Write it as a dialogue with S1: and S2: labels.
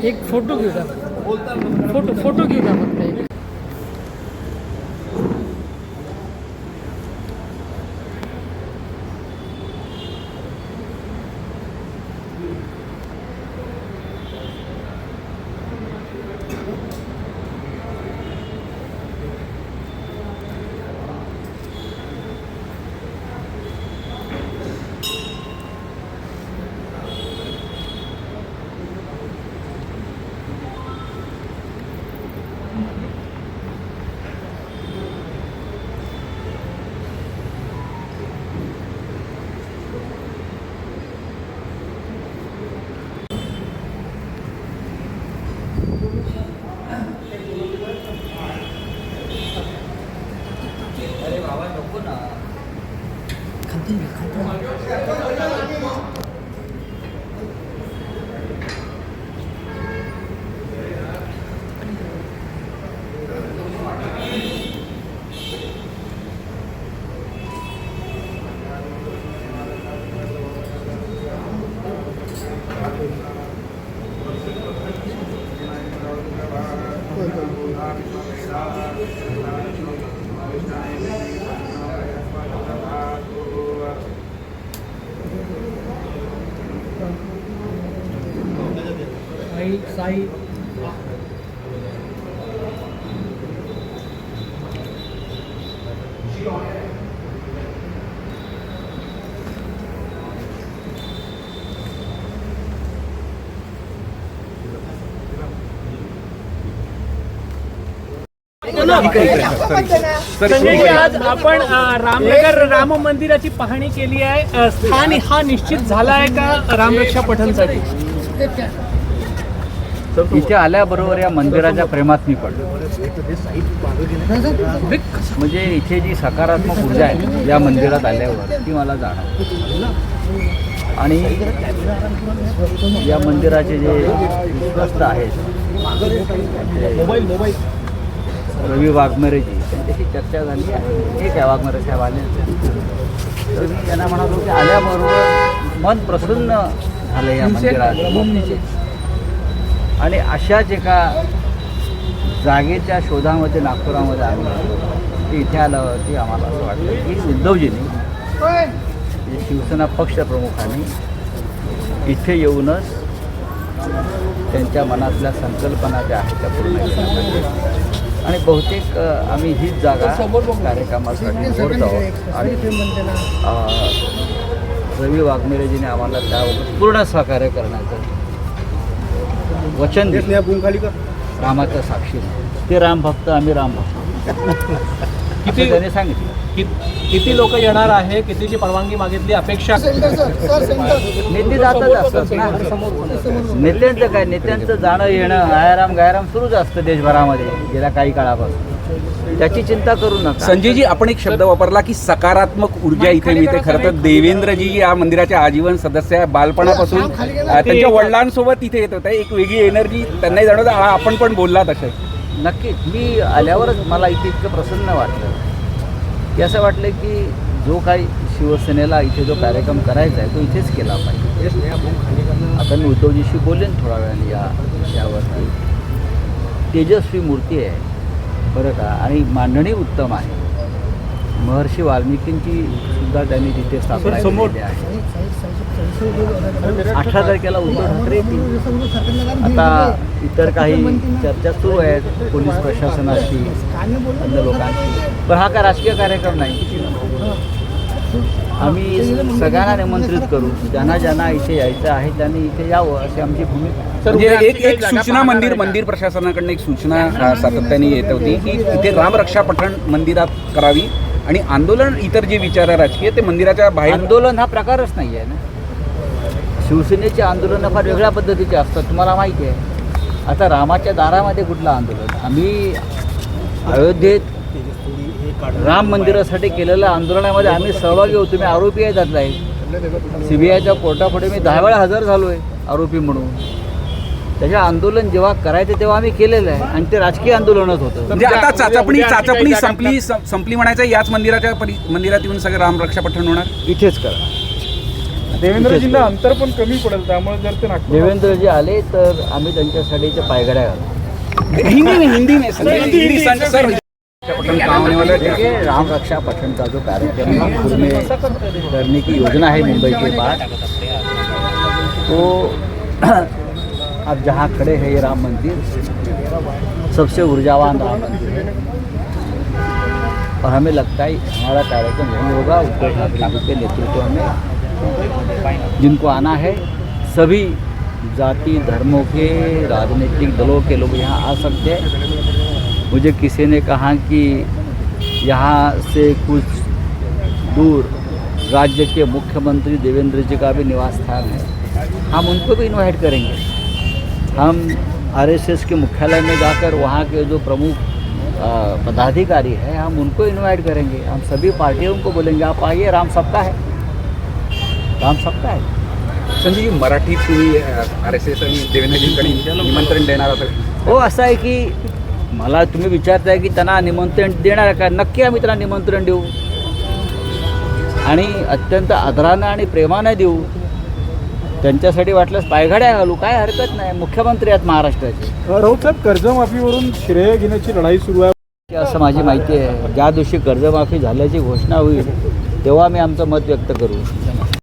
S1: एक फोटो घेऊ द्या. फोटो घेऊ द्या फक्त एक. साई संजय, आज आपण रामनगर राम मंदिराची पाहणी केली आहे. स्थान हा निश्चित झाला आहे का रामरक्षा पठणसाठी?
S2: इथे आल्याबरोबर या मंदिराच्या प्रेमात मी पडलो. म्हणजे इथे जी सकारात्मक ऊर्जा आहे या मंदिरात आल्यावर ती मला जाणवते. आणि या मंदिराचे जे विश्वस्त आहेत रवी वाघमेरेजी, त्यांच्याशी चर्चा झाली आहे. ठीक आहे, वाघमेरे साहेब आले तर मी त्यांना म्हणालो की आल्याबरोबर मन प्रसन्न झालं या मंदिरात. आणि अशाच एका जागेच्या शोधामध्ये नागपुरामध्ये आम्ही इथे आल्यावरती आम्हाला असं वाटतं की उद्धवजींनी शिवसेना पक्षप्रमुखांनी इथे येऊनच त्यांच्या मनातल्या संकल्पना ज्या आहेत त्या पूर्ण केल्या पाहिजे. आणि बहुतेक आम्ही हीच जागा कार्यक्रमासाठी निवडतो आहोत. आणि रवी वाघमेरेजीने आम्हाला त्यावर पूर्ण सहकार्य करण्याचं वचन दिलं. रामाच्या साक्षीने ते राम भक्त, आम्ही राम भक्त किती त्याने सांगितलं.
S1: किती लोक येणार आहे, कितीची परवानगी मागितली, अपेक्षा?
S2: नेते जातच असतात ना. नेत्यांचं काय, नेत्यांचं जाणं येणं आयाराम गायराम सुरूच असतं देशभरामध्ये गेल्या काही काळापासून. त्याची चिंता करू नका.
S3: संजयजी, आपण एक शब्द वापरला की सकारात्मक ऊर्जा इथे मिळते. खरं तर देवेंद्रजी या मंदिराचे आजीवन सदस्य आहे. बालपणापासून त्यांच्या वडिलांसोबत इथे येत होते. एक वेगळी एनर्जी त्यांनाही जाणवतं. आपण पण बोलला तसे.
S2: नक्कीच मी आल्यावरच मला इथे इतकं प्रसन्न वाटलं की असं वाटलं की जो काही शिवसेनेला इथे जो कार्यक्रम करायचा आहे तो इथेच केला पाहिजे. आता मी उद्धवजीशी बोलेन थोड्या वेळाने या विषयावरती. तेजस्वी मूर्ती आहे बरं का, आणि मांडणी उत्तम आहे. महर्षी वाल्मिकींची सुद्धा त्यांनी तिथे स्थापना केलेली आहे. 18 तारखेला उद्धव ठाकरे येतील. आता इतर काही चर्चा सुरू आहेत पोलीस प्रशासनाशी, अन्य लोकांशी. पण हा काय राजकीय कार्यक्रम नाही. आम्ही सगळ्यांना निमंत्रित करू. ज्यांना इथे यायचं आहे त्यांनी इथे यावं अशी आमची भूमिका.
S3: म्हणजे एक सूचना मंदिर प्रशासनाकडनं एक सूचना सातत्याने येत होती की इथे रामरक्षा पठण मंदिरात करावी आणि आंदोलन इतर जे विचार राजकीय ते मंदिराच्या बाहेर.
S2: आंदोलन हा प्रकारच नाही आहे ना. शिवसेनेचे आंदोलनं फार वेगळ्या पद्धतीचे असतात, तुम्हाला माहिती आहे. आता रामाच्या दारामध्ये कुठलं आंदोलन? आम्ही अयोध्येत राम मंदिरासाठी केलेल्या आंदोलनामध्ये आम्ही सहभागी होतो. मी आरोपी आहे त्यातला एक. CBIच्या कोर्टापुढे मी 10 वेळा हजर झालो आहे आरोपी म्हणून. त्याचे आंदोलन जेव्हा करायचं तेव्हा आम्ही केलेलं आहे आणि ते राजकीय आंदोलनच होतं.
S3: म्हणजे आता चाचपणी संपली म्हणायचं. याच मंदिरात येऊन सगळं रामरक्षा पठण होणार.
S2: इथेच करा.
S4: देवेंद्रजींना अंतर पण कमी पडेल, त्यामुळे जर ते नागपूर
S2: देवेंद्रजी आले तर आम्ही त्यांच्यासाठीच्या पायघड्या घालू.
S3: हिंदी में सर पठण का होने वाला है?
S2: देखिए, राम रक्षा पठन का जो कार्यक्रम नागपुर में करने की योजना है मुंबई के बाद, तो अब जहाँ खड़े हैं ये राम मंदिर सबसे ऊर्जावान राम मंदिर है और हमें लगता है हमारा कार्यक्रम यही होगा। उद्धव ठाकरे जी के नेतृत्व में जिनको आना है सभी जाति धर्मों के राजनीतिक दलों के लोग यहाँ आ सकते हैं। मुझे किसी ने कहा कि यहाँ से कुछ दूर राज्य के मुख्यमंत्री देवेंद्र जी का भी निवास स्थान है, हम उनको भी इनवाइट करेंगे। हम आरएसएस के मुख्यालय में जाकर वहाँ के जो प्रमुख पदाधिकारी हैं हम उनको इनवाइट करेंगे। हम सभी पार्टियों को बोलेंगे आप आइए, राम सबका है, राम सबका है।
S3: संजय जी, मराठीत तुम्ही RSS आणि देवेंद्रजींकडे निमंत्रण देणार असेल?
S2: हो, असं आहे की मला तुम्ही विचारताय की त्यांना निमंत्रण देणार का? नक्की आम्ही त्यांना निमंत्रण देऊ आणि अत्यंत आदरानं आणि प्रेमानं देऊ. त्यांच्यासाठी वाटल्यास पायघड्या घालू, काय हरकत नाही. मुख्यमंत्री आहेत महाराष्ट्राचे.
S4: राऊत साहेब, कर्जमाफीवरून श्रेय घेण्याची लढाई सुरू आहे
S2: असं माझी माहिती आहे. ज्या दिवशी कर्जमाफी झाल्याची घोषणा होईल तेव्हा मी आमचं मत व्यक्त करू.